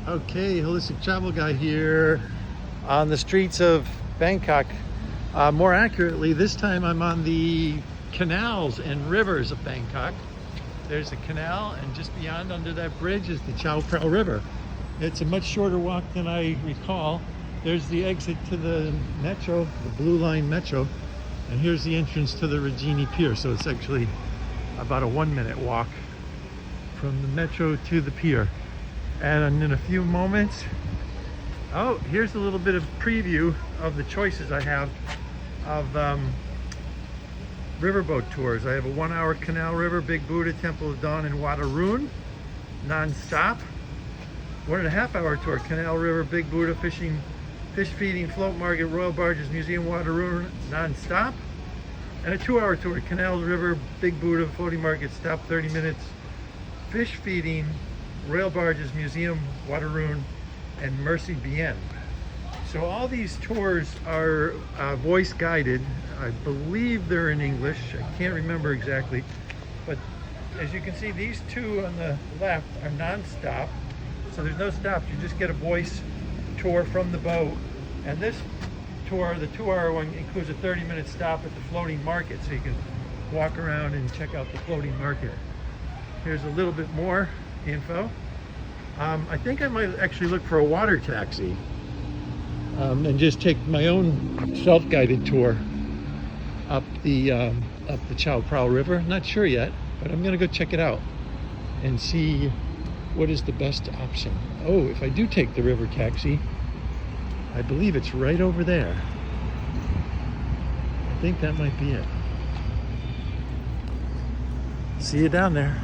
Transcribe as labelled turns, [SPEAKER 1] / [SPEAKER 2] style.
[SPEAKER 1] Okay, holistic travel guy here on the streets of Bangkok. More accurately, this time I'm on the canals and rivers of Bangkok. There's a canal, and just beyond under that bridge is the Chao Phraya River. It's a much shorter walk than I recall. There's the exit to the metro, the Blue Line metro, and here's the entrance to the Rajini Pier. So it's actually about a 1-minute walk from the metro to the pier. And in a few moments, oh, here's a little bit of preview of the choices I have of riverboat tours. I have a 1-hour Canal River, Big Buddha, Temple of Dawn, and Wat Arun, non-stop. 1.5-hour tour, Canal River, Big Buddha, fish feeding, float market, Royal Barges, Museum, Wat Arun, non-stop. And a 2-hour tour, Canal River, Big Buddha, floating market, stop 30 minutes, fish feeding, Royal Barges, Museum, Wat Arun, and Mercy Bien. So all these tours are voice guided. I believe they're in English. I can't remember exactly. But as you can see, these two on the left are non-stop. So there's no stops. You just get a voice tour from the boat. And this tour, the 2-hour one, includes a 30-minute stop at the floating market. So you can walk around and check out the floating market. Here's a little bit more info. I think I might actually look for a water taxi and just take my own self-guided tour up the Chao Phraya River. Not sure yet, but I'm gonna go check it out and see what is the best option. Oh, if I do take the river taxi, I believe it's right over there. I think that might be it. See you down there.